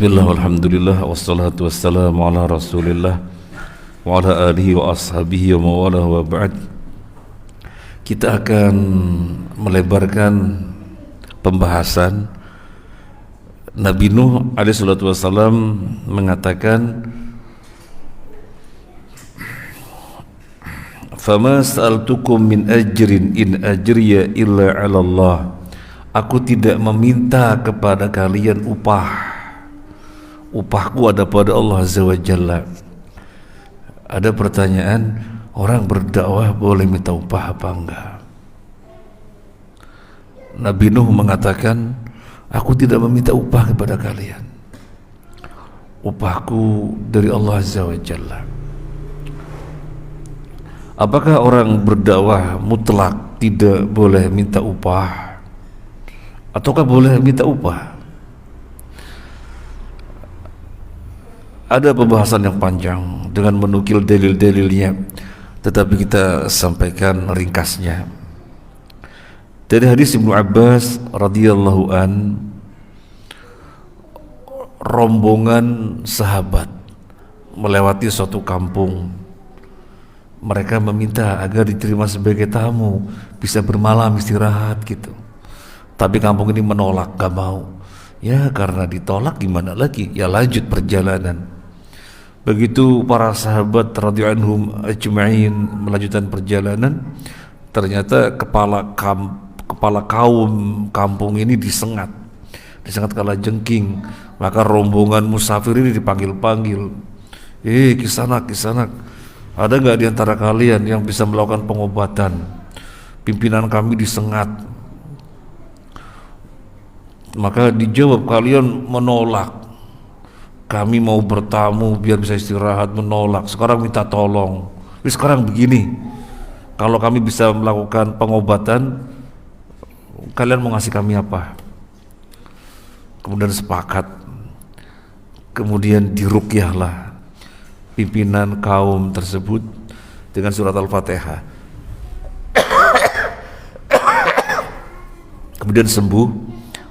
Bismillah, walhamdulillah, wassalatu wassalamu ala rasulillah wa ala alihi wa ashabihi wa mawalah wa ba'd. Kita akan melebarkan pembahasan. Nabi Nuh alaihi salatu wassalam mengatakan, "Fama sa'altukum min ajrin in ajriya illa 'ala Allah." Aku tidak meminta kepada kalian upahku ada pada Allah Azza wa Jalla. Ada pertanyaan, orang berdakwah boleh minta upah apa enggak? Nabi Nuh mengatakan, aku tidak meminta upah kepada kalian. Upahku dari Allah Azza wa Jalla. Apakah orang berdakwah mutlak tidak boleh minta upah? Ataukah boleh minta upah? Ada pembahasan yang panjang dengan menukil dalil-dalilnya, tetapi kita sampaikan ringkasnya. Dari hadis Ibnu Abbas radhiyallahu an, rombongan sahabat melewati suatu kampung. Mereka meminta agar diterima sebagai tamu, bisa bermalam istirahat gitu. Tapi kampung ini menolak, gak mau. Ya karena ditolak gimana lagi? Ya lanjut perjalanan. Begitu para sahabat radhiyallahu anhum ajma'in melanjutkan perjalanan, ternyata kepala kaum kampung ini disengat kala jengking. Maka rombongan musafir ini dipanggil-panggil. Kisanak, ada nggak di antara kalian yang bisa melakukan pengobatan? Pimpinan kami disengat. Maka dijawab, kalian menolak. Kami mau bertamu biar bisa istirahat, menolak. Sekarang minta tolong. Sekarang begini, kalau kami bisa melakukan pengobatan, kalian mau ngasih kami apa? Kemudian sepakat. Kemudian diruqyahlah pimpinan kaum tersebut dengan surat Al-Fatihah. Kemudian sembuh.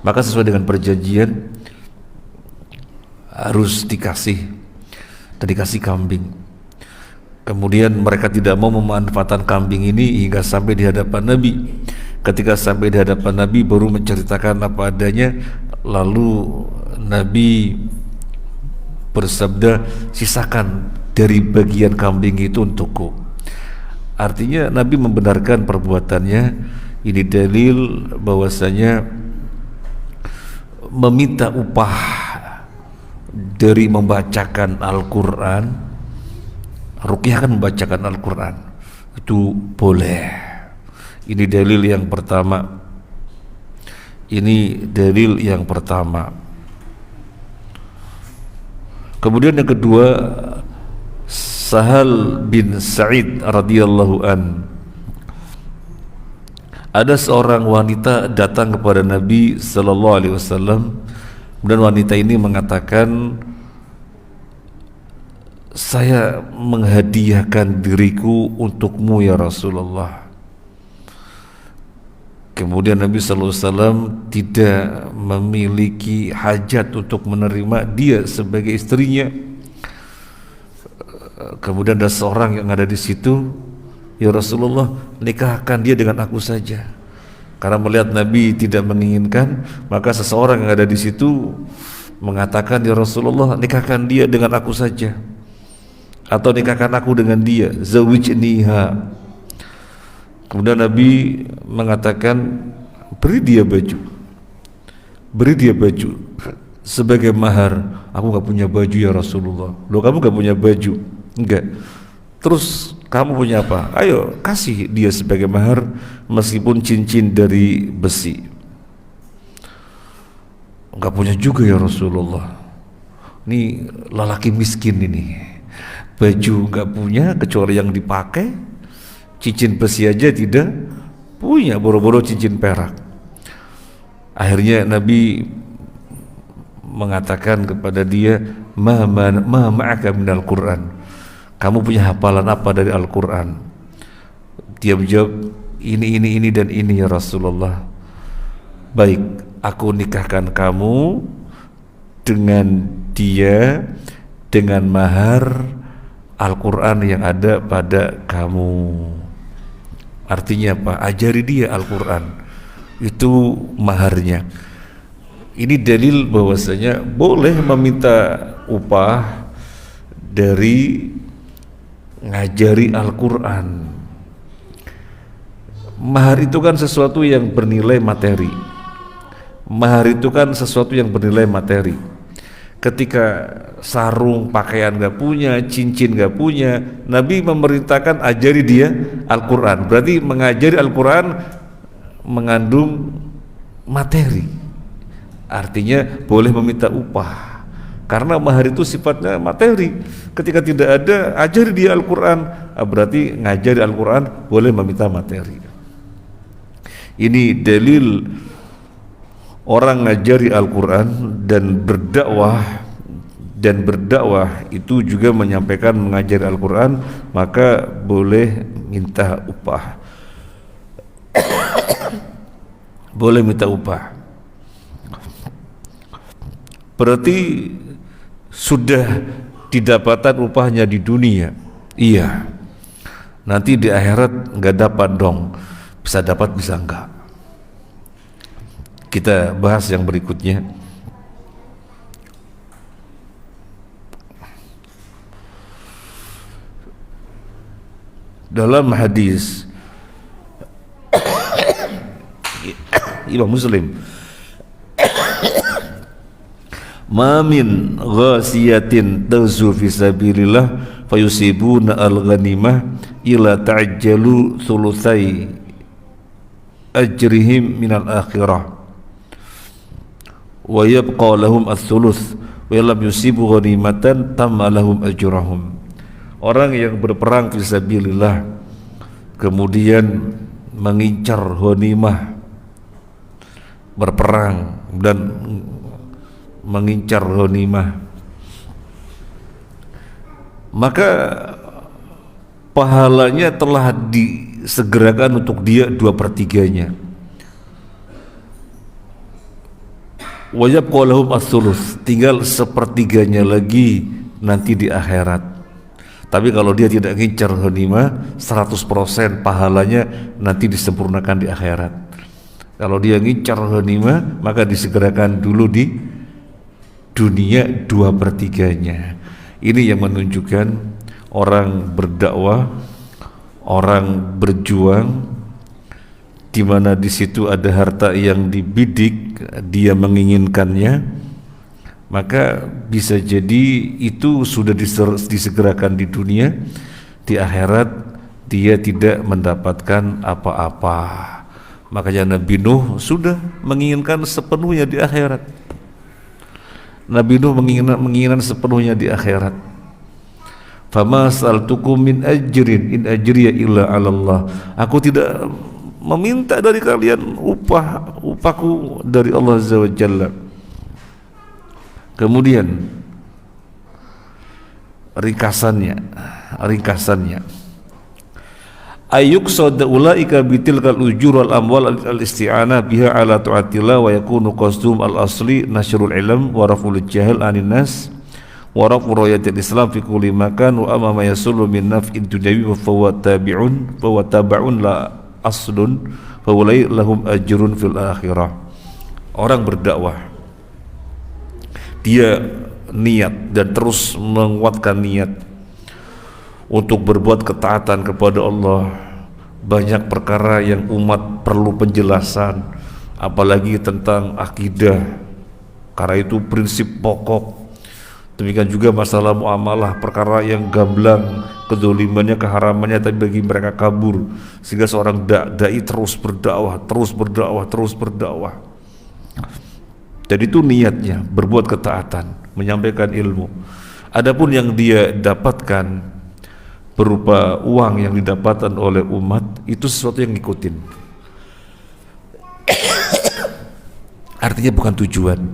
Maka sesuai dengan perjanjian harus dikasih kambing. Kemudian mereka tidak mau memanfaatkan kambing ini hingga sampai di hadapan Nabi. Ketika sampai di hadapan Nabi baru menceritakan apa adanya. Lalu Nabi bersabda, sisakan dari bagian kambing itu untukku. Artinya Nabi membenarkan perbuatannya. Ini dalil bahwasanya meminta upah dari membacakan Al-Quran, ruqyah kan membacakan Al-Quran, itu boleh. Ini dalil yang pertama. Kemudian yang kedua, Sahal bin Sa'id radhiyallahu an, ada seorang wanita datang kepada Nabi sallallahu alaihi wasallam, dan wanita ini mengatakan, saya menghadiahkan diriku untukmu ya Rasulullah. Kemudian Nabi sallallahu alaihi wasallam tidak memiliki hajat untuk menerima dia sebagai istrinya. Kemudian ada seorang yang ada di situ, ya Rasulullah, nikahkan dia dengan aku saja. Karena melihat Nabi tidak menginginkan, maka seseorang yang ada di situ mengatakan, ya Rasulullah, nikahkan dia dengan aku saja, atau nikahkan aku dengan dia, zawijniha. Kemudian Nabi mengatakan, beri dia baju sebagai mahar. Aku gak punya baju ya Rasulullah. Loh, kamu gak punya baju? Enggak. Terus kamu punya apa? Ayo kasih dia sebagai mahar, meskipun cincin dari besi. Enggak punya juga ya Rasulullah. Ini lelaki miskin ini, baju enggak punya kecuali yang dipakai, cincin besi aja tidak punya, boro-boro cincin perak. Akhirnya Nabi mengatakan kepada dia, ma ma'aka minal Qur'an, kamu punya hafalan apa dari Al-Quran? Dia menjawab, ini dan ini ya Rasulullah. Baik, aku nikahkan kamu dengan dia dengan mahar Al-Quran yang ada pada kamu. Artinya apa? Ajari dia Al-Quran, itu maharnya. Ini dalil bahwasanya boleh meminta upah dari ngajari Al-Quran. Mahar itu kan sesuatu yang bernilai materi. Mahar itu kan sesuatu yang bernilai materi. Ketika sarung pakaian gak punya, cincin gak punya, Nabi memerintahkan ajari dia Al-Quran. Berarti mengajari Al-Quran mengandung materi. Artinya boleh meminta upah, karena mahar itu sifatnya materi. Ketika tidak ada, ajari dia Al-Quran, berarti ngajari Al-Quran boleh meminta materi. Ini dalil orang ngajari Al-Quran dan berdakwah itu juga menyampaikan mengajari Al-Quran, maka boleh minta upah. Boleh minta upah. Berarti sudah didapatkan upahnya di dunia. Iya. Nanti di akhirat nggak dapat dong. Bisa dapat, bisa enggak. Kita bahas yang berikutnya. Dalam hadis Imam Muslim, ma min ghasiyatin tazu fi sabilillah fayusibuna al-ghanimah ila ta'ajjalu thulutsai ajrihim minal akhirah wa yabqa lahum ats-thuluts wa lam yusibu ghanimatan tamma lahum ajrahum. Orang yang berperang fi sabilillah kemudian mengincar ghanimah, berperang dan mengincar ghanimah, maka pahalanya telah disegerakan untuk dia 2/3-nya. Wa yabqa lahum ats-thuluts, tinggal 1/3-nya lagi nanti di akhirat. Tapi kalau dia tidak ngincar ghanimah, 100% pahalanya nanti disempurnakan di akhirat. Kalau dia ngincar ghanimah, maka disegerakan dulu di dunia 2/3-nya. Ini yang menunjukkan orang berdakwah, orang berjuang, di mana di situ ada harta yang dibidik, dia menginginkannya, maka bisa jadi itu sudah disegerakan di dunia, di akhirat dia tidak mendapatkan apa-apa. Makanya Nabi Nuh sudah menginginkan sepenuhnya di akhirat. Nabi Nuh menginginkan sepenuhnya di akhirat. Fama sa'altukum min ajrin in ajriya illa 'ala Allah. Aku tidak meminta dari kalian upahku dari Allah Azza wa Jalla. Kemudian ringkasannya ayyuk sada ulaika bitilkal ujur wal amwal al isti'anah biha ala ta'atillah wa yakunu qasdum al asli nashrul ilm wa raf'ul jahil anin nas wa raf'u rayatil islam fi kulli makan wa amma ma yasullu min naf'in dunyawi wa huwa tabi'un la aslun fa ulai lahum ajrun fil akhirah. Orang berdakwah, dia niat dan terus menguatkan niat untuk berbuat ketaatan kepada Allah. Banyak perkara yang umat perlu penjelasan, apalagi tentang akidah, karena itu prinsip pokok. Demikian juga masalah muamalah, perkara yang gamblang, kedzalimannya, keharamannya, tapi bagi mereka kabur, sehingga seorang dai terus berdakwah. Jadi itu niatnya, berbuat ketaatan, menyampaikan ilmu. Adapun yang dia dapatkan berupa uang yang didapatkan oleh umat, itu sesuatu yang ngikutin. Artinya bukan tujuan,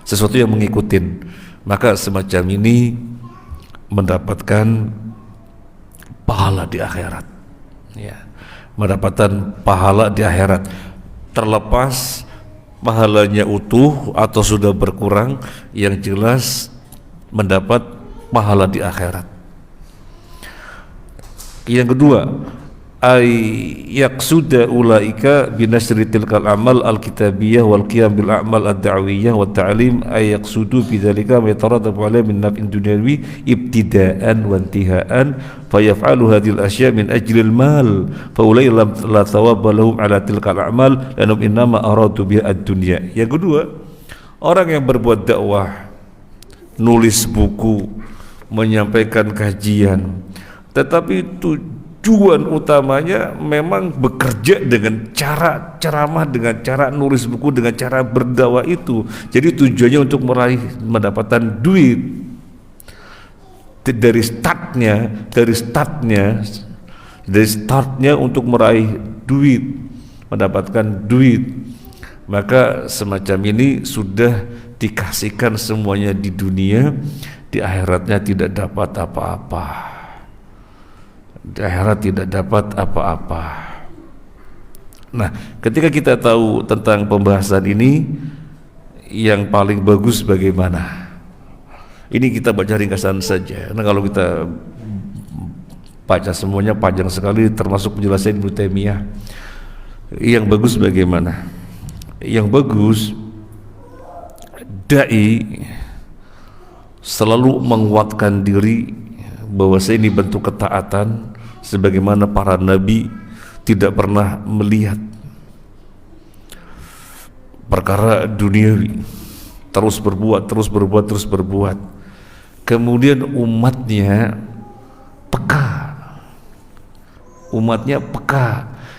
sesuatu yang mengikutin. Maka semacam ini mendapatkan pahala di akhirat. Ya, mendapatkan pahala di akhirat, terlepas pahalanya utuh atau sudah berkurang, yang jelas mendapat pahala di akhirat. Yang kedua, ay yaqsuda ulaika binasri tilkal amal al-kitabiyah wal qiyam bil a'mal ad-da'wiyah wa ta'lim, ay yaqsudu bidzalika ma yataraddabu alayhi min naf'in dunyawi ibtida'an wa intiha'an fayaf'alu hadhil asya' min ajli al-mal fa ulai la thawaba lahum ala tilkal a'mal lanhum innama aradu biha ad-dunya. Yang kedua, orang yang berbuat dakwah, nulis buku, menyampaikan kajian, tetapi tujuan utamanya memang bekerja dengan cara ceramah, dengan cara nulis buku, dengan cara berdakwah itu. Jadi tujuannya untuk meraih mendapatkan duit. Dari startnya untuk meraih duit, mendapatkan duit. Maka semacam ini sudah dikasihkan semuanya di dunia, di akhiratnya tidak dapat apa-apa. Di akhirat tidak dapat apa-apa. Nah, ketika kita tahu tentang pembahasan ini, yang paling bagus bagaimana? Ini kita baca ringkasan saja. Nah, kalau kita baca semuanya panjang sekali, termasuk penjelasan Ibnu Taimiyah. Yang bagus bagaimana? Yang bagus, dai selalu menguatkan diri bahwa ini bentuk ketaatan, sebagaimana para nabi tidak pernah melihat perkara duniawi, terus berbuat. Kemudian umatnya peka.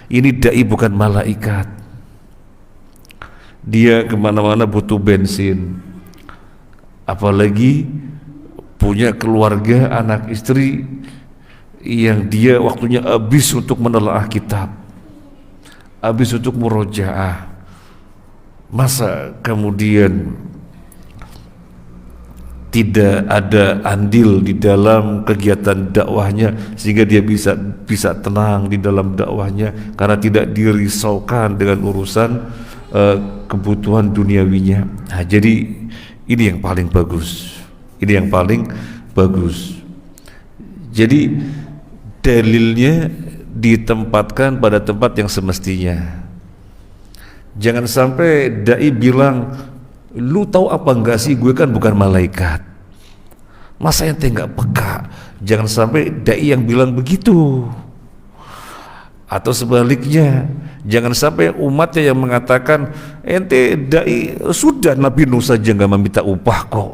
Ini dai bukan malaikat. Dia kemana-mana butuh bensin, apalagi punya keluarga, anak istri yang dia waktunya habis untuk menelaah kitab, habis untuk murojaah. Masa kemudian tidak ada andil di dalam kegiatan dakwahnya sehingga dia bisa tenang di dalam dakwahnya karena tidak dirisaukan dengan urusan kebutuhan duniawinya. Nah, jadi ini yang paling bagus. Jadi dalilnya ditempatkan pada tempat yang semestinya. Jangan sampai dai bilang, lu tahu apa enggak sih, gue kan bukan malaikat. Masa ente enggak peka? Jangan sampai dai yang bilang begitu. Atau sebaliknya, jangan sampai umatnya yang mengatakan, ente dai, sudah Nabi Nuh saja enggak meminta upah kok.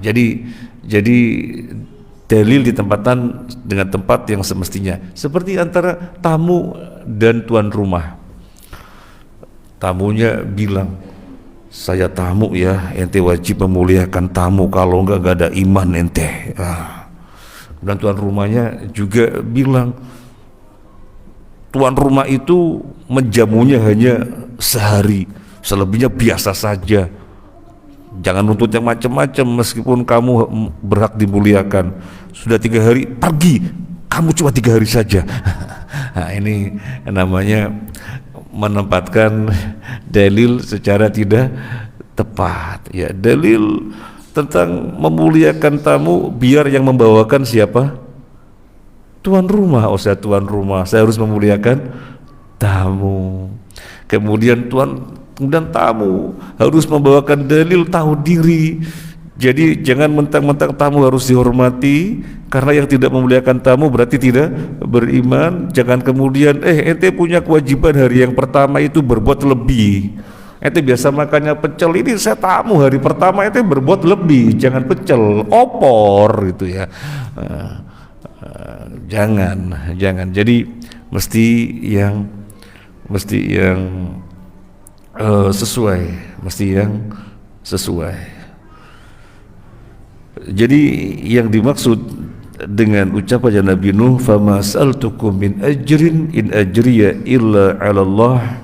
Jadi dalil ditempatkan dengan tempat yang semestinya. Seperti antara tamu dan tuan rumah. Tamunya bilang, saya tamu ya, ente wajib memuliakan tamu, kalau enggak ada iman ente. Dan tuan rumahnya juga bilang, tuan rumah itu menjamunya hanya sehari, selebihnya biasa saja. Jangan nuntut yang macam-macam, meskipun kamu berhak dimuliakan. Sudah 3 hari, pergi, kamu cuma 3 hari saja. Nah, ini namanya menempatkan dalil secara tidak tepat. Ya, dalil tentang memuliakan tamu, biar yang membawakan siapa? Tuan rumah. Saya tuan rumah, saya harus memuliakan tamu. Kemudian tamu harus membawakan dalil tahu diri. Jadi jangan mentang-mentang tamu harus dihormati, karena yang tidak memuliakan tamu berarti tidak beriman. Jangan kemudian ente punya kewajiban hari yang pertama itu berbuat lebih. Ente biasa makannya pecel, ini saya tamu hari pertama ente berbuat lebih, jangan pecel, opor gitu ya. Jangan. Jadi mesti yang sesuai. Jadi yang dimaksud dengan ucapan Nabi Nuh, fama sa'altukum min ajrin in ajriya illa 'ala Allah,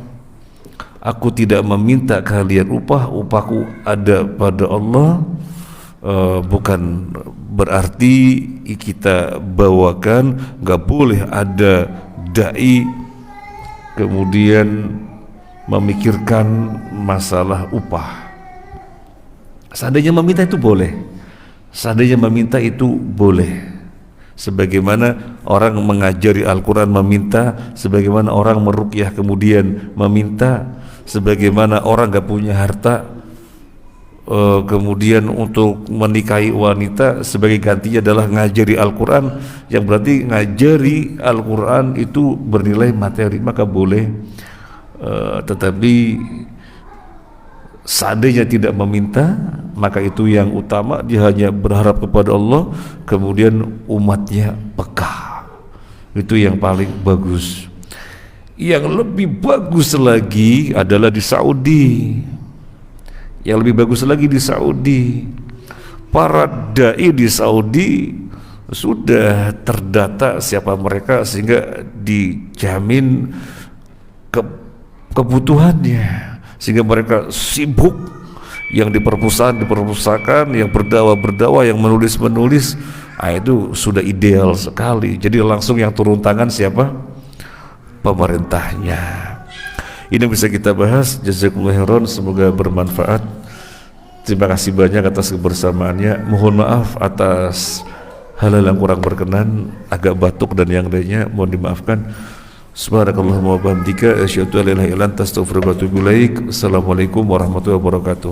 aku tidak meminta kalian upah, upahku ada pada Allah. Bukan berarti kita bawakan nggak boleh ada dai kemudian memikirkan masalah upah. Seandainya meminta itu boleh, seandainya meminta itu boleh. Sebagaimana orang mengajari Al-Quran meminta, sebagaimana orang meruqyah kemudian meminta, sebagaimana orang gak punya harta kemudian untuk menikahi wanita sebagai gantinya adalah ngajari Al-Quran, yang berarti ngajari Al-Quran itu bernilai materi, maka boleh. Tetapi seandainya tidak meminta, maka itu yang utama, dia hanya berharap kepada Allah, kemudian umatnya peka. Itu yang paling bagus. Yang lebih bagus lagi adalah di Saudi. Yang lebih bagus lagi di Saudi, para dai di Saudi sudah terdata siapa mereka, sehingga dijamin kebutuhannya, sehingga mereka sibuk, yang di perpustakaan, yang berdakwah, yang menulis, itu sudah ideal sekali. Jadi langsung yang turun tangan siapa? Pemerintahnya. Ini bisa kita bahas. Jazakumullah khairan, semoga bermanfaat. Terima kasih banyak atas kebersamaannya. Mohon maaf atas hal-hal yang kurang berkenan, agak batuk dan yang lainnya, mohon dimaafkan. Subhanakallahumma wa bihamdika asyhadu an la ilaha illa anta astaghfiruka wa atubu ilaik. Assalamualaikum warahmatullahi wabarakatuh.